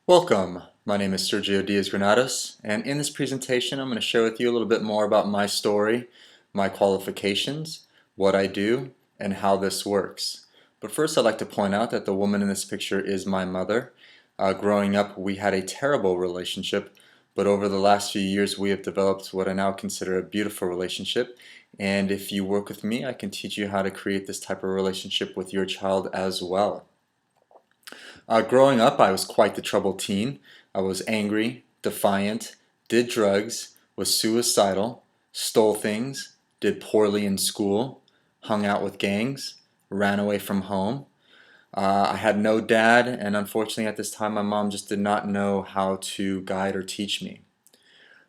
Welcome, my name is Sergio Diaz-Granados, and in this presentation I'm going to share with you a little bit more about my story, my qualifications, what I do, and how this works. But first I'd like to point out that the woman in this picture is my mother. Growing up we had a terrible relationship, but over the last few years we have developed what I now consider a beautiful relationship, and if you work with me I can teach you how to create this type of relationship with your child as well. Growing up, I was quite the troubled teen. I was angry, defiant, did drugs, was suicidal, stole things, did poorly in school, hung out with gangs, ran away from home. I had no dad, and unfortunately at this time my mom just did not know how to guide or teach me.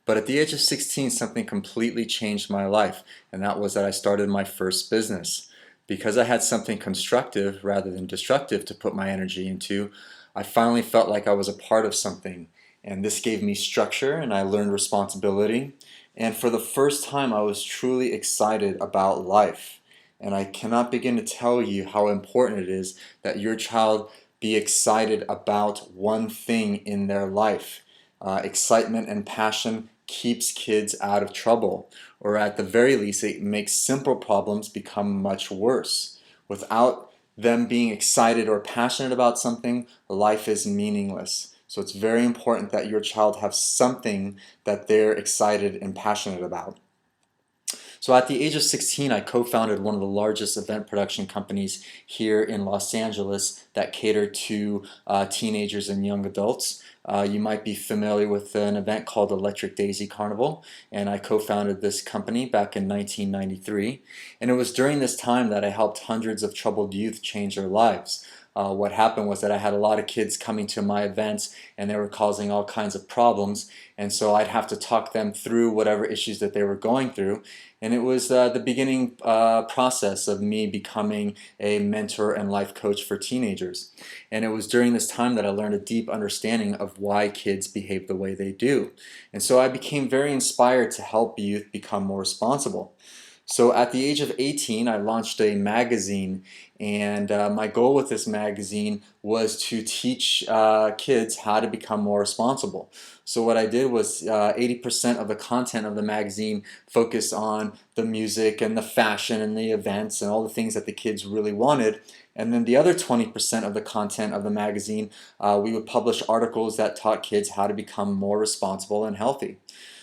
But at the age of 16, something completely changed my life, and that was that I started my first business. Because I had something constructive rather than destructive to put my energy into, I finally felt like I was a part of something, and this gave me structure and I learned responsibility. And for the first time, I was truly excited about life. And I cannot begin to tell you how important it is that your child be excited about one thing in their life. Excitement and passion keeps kids out of trouble, or at the very least, it makes simple problems become much worse. Without them being excited or passionate about something, life is meaningless. So it's very important that your child have something that they're excited and passionate about. So at the age of 16, I co-founded one of the largest event production companies here in Los Angeles that cater to teenagers and young adults. You might be familiar with an event called Electric Daisy Carnival, and I co-founded this company back in 1993. And it was during this time that I helped hundreds of troubled youth change their lives. What happened was that I had a lot of kids coming to my events and they were causing all kinds of problems, and so I'd have to talk them through whatever issues that they were going through. And it was the beginning process of me becoming a mentor and life coach for teenagers. And it was during this time that I learned a deep understanding of why kids behave the way they do. And so I became very inspired to help youth become more responsible. So at the age of 18, I launched a magazine, and my goal with this magazine was to teach kids how to become more responsible. So what I did was 80% of the content of the magazine focused on the music and the fashion and the events and all the things that the kids really wanted. And then the other 20% of the content of the magazine, we would publish articles that taught kids how to become more responsible and healthy.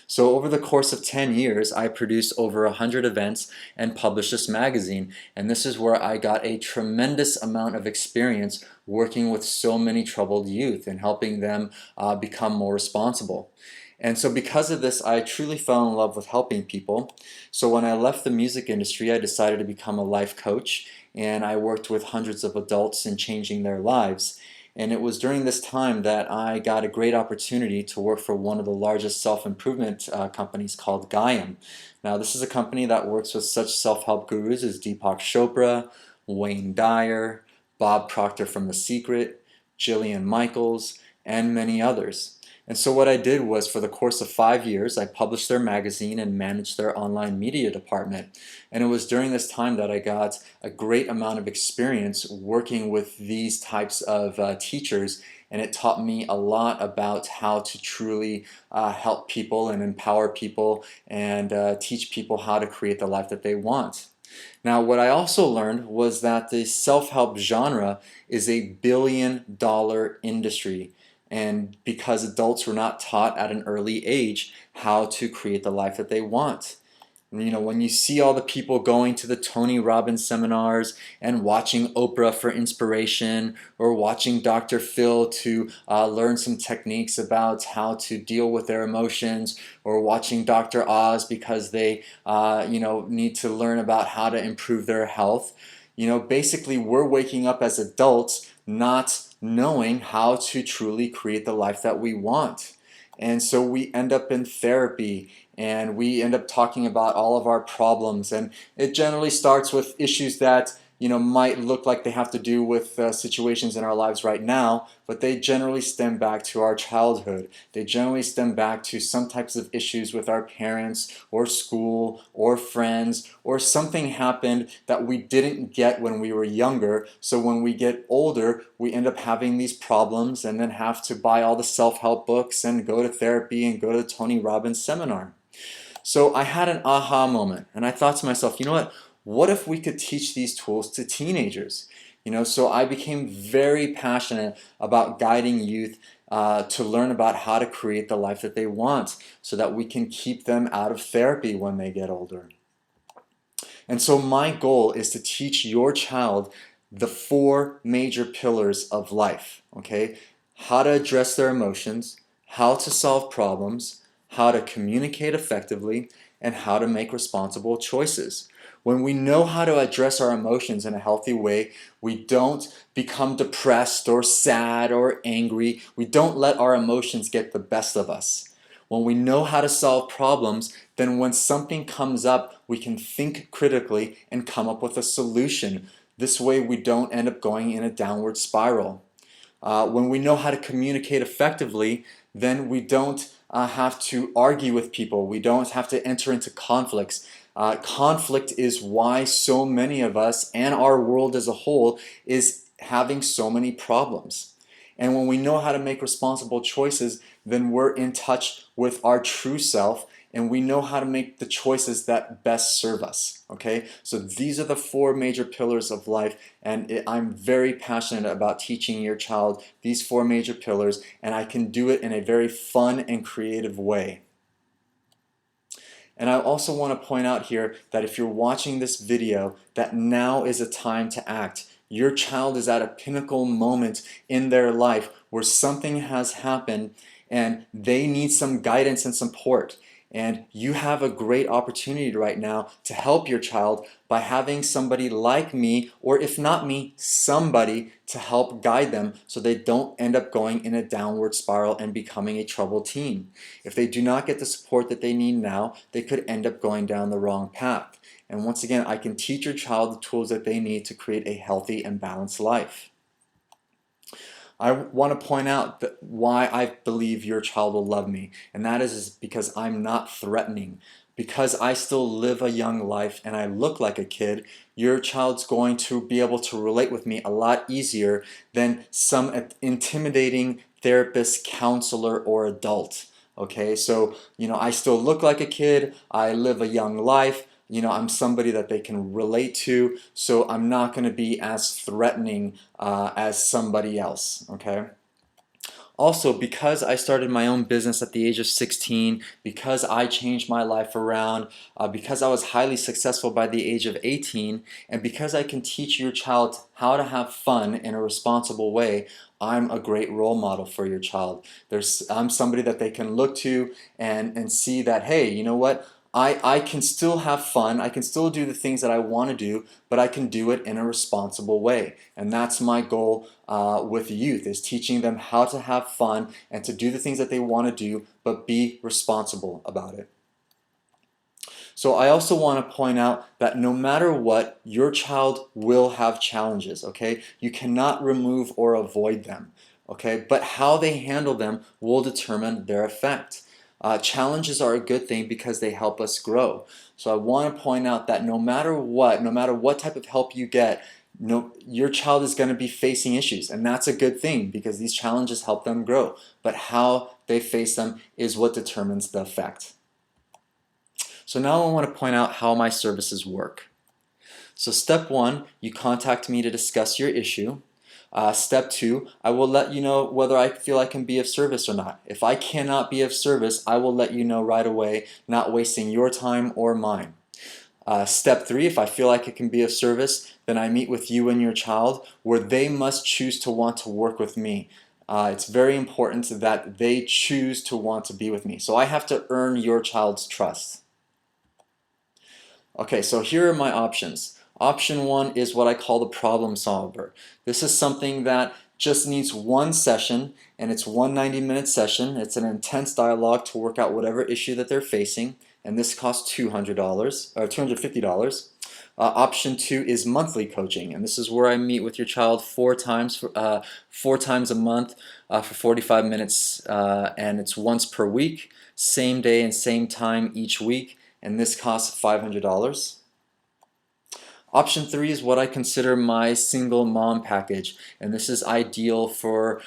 So over the course of 10 years, I produced over 100 events and published this magazine. And this is where I got a tremendous amount of experience working with so many troubled youth and helping them become more responsible. And so because of this, I truly fell in love with helping people. So when I left the music industry, I decided to become a life coach, and I worked with hundreds of adults in changing their lives. And it was during this time that I got a great opportunity to work for one of the largest self-improvement companies called Gaiam. Now, this is a company that works with such self-help gurus as Deepak Chopra, Wayne Dyer, Bob Proctor from The Secret, Jillian Michaels, and many others. And so what I did was, for the course of 5 years, I published their magazine and managed their online media department. And it was during this time that I got a great amount of experience working with these types of teachers, and it taught me a lot about how to truly help people and empower people and teach people how to create the life that they want. Now, what I also learned was that the self-help genre is a billion-dollar industry, and because adults were not taught at an early age how to create the life that they want. You know, when you see all the people going to the Tony Robbins seminars and watching Oprah for inspiration, or watching Dr. Phil to learn some techniques about how to deal with their emotions, or watching Dr. Oz because they need to learn about how to improve their health. You know, basically we're waking up as adults not knowing how to truly create the life that we want. And so we end up in therapy and we end up talking about all of our problems, and it generally starts with issues that might look like they have to do with situations in our lives right now, but they generally stem back to our childhood. They generally stem back to some types of issues with our parents or school or friends, or something happened that we didn't get when we were younger. So when we get older, we end up having these problems and then have to buy all the self-help books and go to therapy and go to the Tony Robbins seminar. So I had an aha moment, and I thought to myself, you know what? What if we could teach these tools to teenagers? So I became very passionate about guiding youth to learn about how to create the life that they want so that we can keep them out of therapy when they get older. And so my goal is to teach your child the 4 major pillars of life, okay? How to address their emotions, how to solve problems, how to communicate effectively, and how to make responsible choices. When we know how to address our emotions in a healthy way, we don't become depressed or sad or angry. We don't let our emotions get the best of us. When we know how to solve problems, then when something comes up, we can think critically and come up with a solution. This way we don't end up going in a downward spiral. When we know how to communicate effectively, then we don't have to argue with people. We don't have to enter into conflicts. Conflict is why so many of us and our world as a whole is having so many problems. And when we know how to make responsible choices, then we're in touch with our true self and we know how to make the choices that best serve us. Okay? So these are the 4 major pillars of life, and I'm very passionate about teaching your child these 4 major pillars, and I can do it in a very fun and creative way. And I also want to point out here that if you're watching this video, that now is a time to act. Your child is at a pinnacle moment in their life where something has happened and they need some guidance and support. And you have a great opportunity right now to help your child by having somebody like me, or if not me, somebody to help guide them so they don't end up going in a downward spiral and becoming a troubled teen. If they do not get the support that they need now, they could end up going down the wrong path. And once again, I can teach your child the tools that they need to create a healthy and balanced life. I want to point out that why I believe your child will love me, and that is because I'm not threatening. Because I still live a young life and I look like a kid, your child's going to be able to relate with me a lot easier than some intimidating therapist, counselor, or adult. Okay, so I still look like a kid, I live a young life, I'm somebody that they can relate to, so I'm not going to be as threatening as somebody else, okay? Also, because I started my own business at the age of 16, because I changed my life around, because I was highly successful by the age of 18, and because I can teach your child how to have fun in a responsible way, I'm a great role model for your child. I'm somebody that they can look to and see that, hey, you know what? I can still have fun, I can still do the things that I want to do, but I can do it in a responsible way. And that's my goal with youth, is teaching them how to have fun and to do the things that they want to do, but be responsible about it. So I also want to point out that no matter what, your child will have challenges, okay? You cannot remove or avoid them, okay? But how they handle them will determine their effect. Challenges are a good thing because they help us grow. So I want to point out that no matter what type of help you get, your child is going to be facing issues, and that's a good thing because these challenges help them grow. But how they face them is what determines the effect. So now I want to point out how my services work. So step 1, you contact me to discuss your issue. Step 2, I will let you know whether I feel I can be of service or not. If I cannot be of service, I will let you know right away, not wasting your time or mine. Step 3, if I feel like it can be of service, then I meet with you and your child where they must choose to want to work with me. It's very important that they choose to want to be with me. So I have to earn your child's trust. Okay, so here are my options. Option 1 is what I call the problem solver. This is something that just needs one session, and it's one 90-minute session. It's an intense dialogue to work out whatever issue that they're facing, and this costs $200 or $250. Option 2 is monthly coaching, and this is where I meet with your child four times a month for 45 minutes, and it's once per week, same day and same time each week, and this costs $500. Option 3 is what I consider my single mom package, and this is ideal for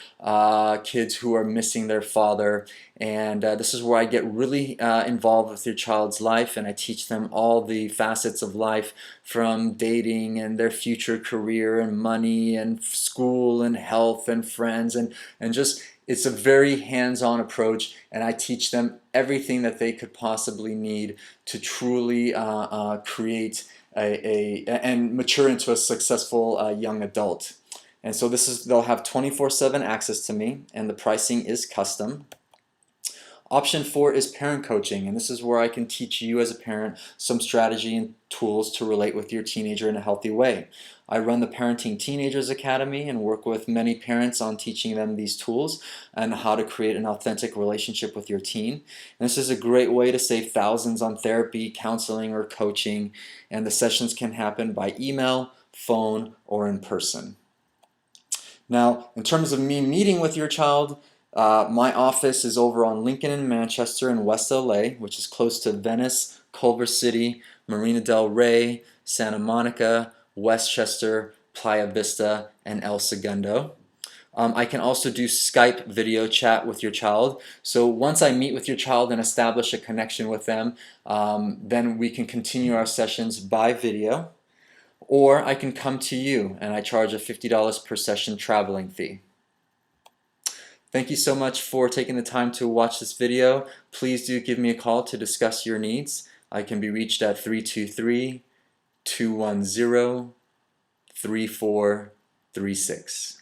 kids who are missing their father. And this is where I get really involved with your child's life, and I teach them all the facets of life, from dating and their future career and money and school and health and friends, and just it's a very hands-on approach, and I teach them everything that they could possibly need to truly create and mature into a successful young adult. And so they'll have 24/7 access to me, and the pricing is custom. Option 4 is parent coaching, and this is where I can teach you as a parent some strategy and tools to relate with your teenager in a healthy way. I run the Parenting Teenagers Academy and work with many parents on teaching them these tools and how to create an authentic relationship with your teen. And this is a great way to save thousands on therapy, counseling, or coaching, and the sessions can happen by email, phone, or in person. Now, in terms of me meeting with your child, my office is over on Lincoln and Manchester in West LA, which is close to Venice, Culver City, Marina del Rey, Santa Monica, Westchester, Playa Vista, and El Segundo. I can also do Skype video chat with your child. So once I meet with your child and establish a connection with them, then we can continue our sessions by video. Or I can come to you, and I charge a $50 per session traveling fee. Thank you so much for taking the time to watch this video. Please do give me a call to discuss your needs. I can be reached at 323-210-3436.